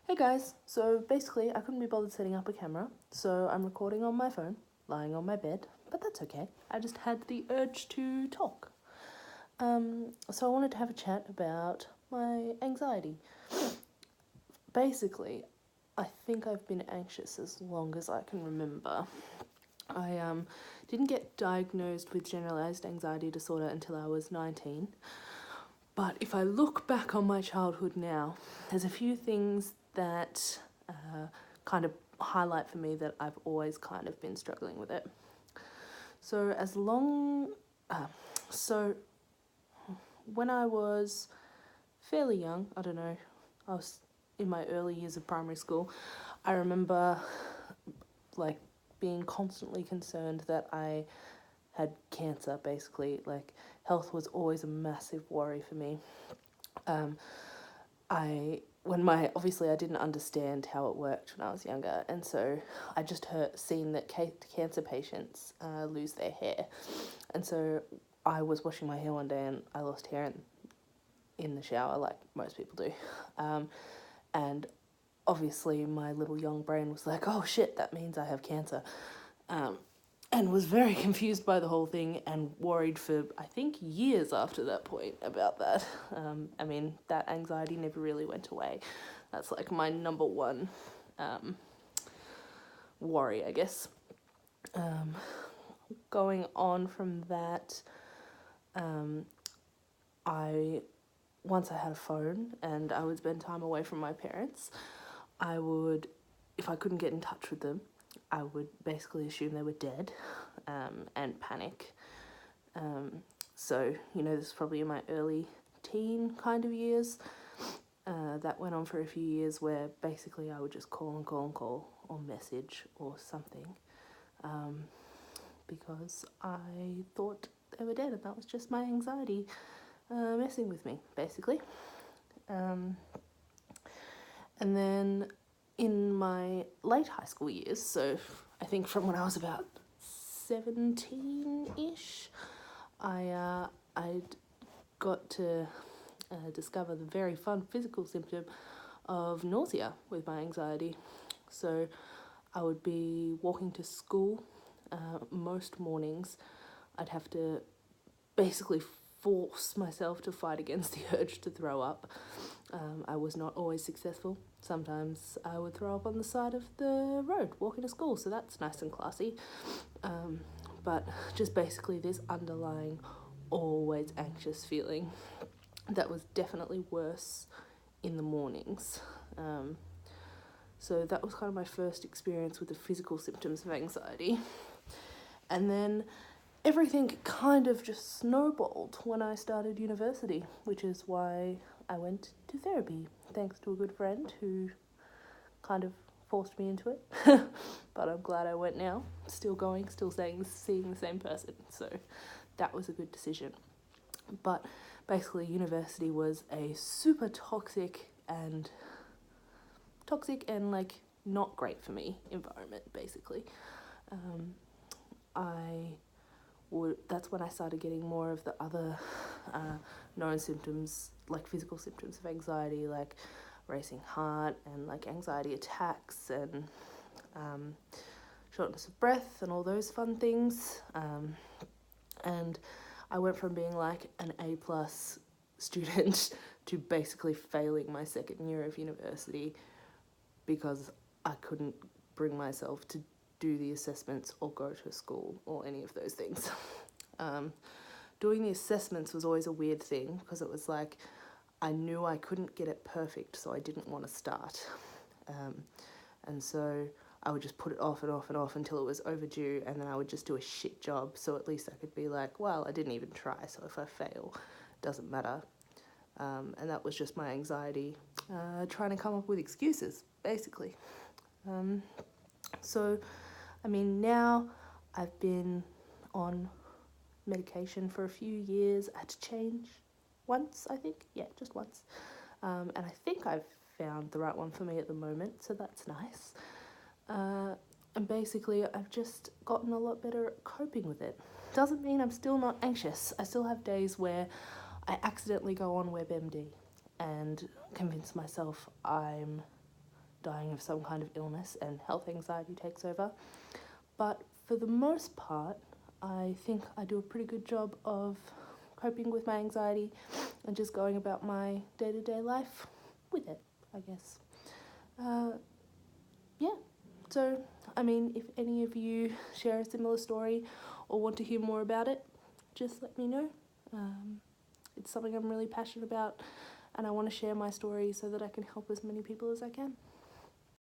Hey guys, so basically I couldn't be bothered setting up a camera, so I'm recording on my phone, lying on my bed, but that's okay. I just had the urge to talk. So I wanted to have a chat about my anxiety. Basically, I think I've been anxious as long as I can remember. I didn't get diagnosed with generalized anxiety disorder until I was 19. But if I look back on my childhood now, there's a few things that kind of highlight for me that I've always kind of been struggling with it. So as long, so when I was fairly young, I don't know, I was in my early years of primary school, I remember like being constantly concerned that I had cancer, basically. Like, health was always a massive worry for me. Obviously I didn't understand how it worked when I was younger, and so I just seen that cancer patients lose their hair, and so I was washing my hair one day and I lost hair in the shower, like most people do, and obviously my little young brain was like, oh shit, that means I have cancer, and was very confused by the whole thing and worried for, I think, years after that point about that. I mean, that anxiety never really went away. That's like my number one worry, I guess. Going on from that, I once I had a phone and I would spend time away from my parents, I would, if I couldn't get in touch with them, I would basically assume they were dead, and panic. So, this is probably in my early teen kind of years. That went on for a few years where basically I would just call and call and call or message or something, because I thought they were dead, and that was just my anxiety messing with me, basically. And then in my late high school years, so I think from when I was about 17-ish, I'd got to discover the very fun physical symptom of nausea with my anxiety. So I would be walking to school most mornings. I'd have to basically force myself to fight against the urge to throw up. I was not always successful. Sometimes I would throw up on the side of the road walking to school, so that's nice and classy. But just basically this underlying, always anxious feeling that was definitely worse in the mornings. So that was kind of my first experience with the physical symptoms of anxiety. And then everything kind of just snowballed when I started university, which is why I went to therapy, thanks to a good friend who kind of forced me into it. But I'm glad I went now. Still going, still seeing the same person. So that was a good decision. But basically, university was a super toxic and like not great for me environment, basically. That's when I started getting more of the other known symptoms, like physical symptoms of anxiety, like racing heart and like anxiety attacks and shortness of breath and all those fun things. And I went from being like an A+ student to basically failing my second year of university because I couldn't bring myself to do the assessments or go to school or any of those things. Doing the assessments was always a weird thing because it was like I knew I couldn't get it perfect, so I didn't want to start. And so I would just put it off and off and off until it was overdue, and then I would just do a shit job, so at least I could be like, well, I didn't even try, so if I fail, it doesn't matter. And that was just my anxiety trying to come up with excuses, basically. So, I mean, now I've been on medication for a few years. I had to change once, I think. Yeah, just once. And I think I've found the right one for me at the moment, so that's nice. And basically, I've just gotten a lot better at coping with it. Doesn't mean I'm still not anxious. I still have days where I accidentally go on WebMD and convince myself I'm dying of some kind of illness and health anxiety takes over. But for the most part, I think I do a pretty good job of coping with my anxiety and just going about my day-to-day life with it, I guess. Yeah, so, I mean, if any of you share a similar story or want to hear more about it, just let me know. It's something I'm really passionate about, and I want to share my story so that I can help as many people as I can.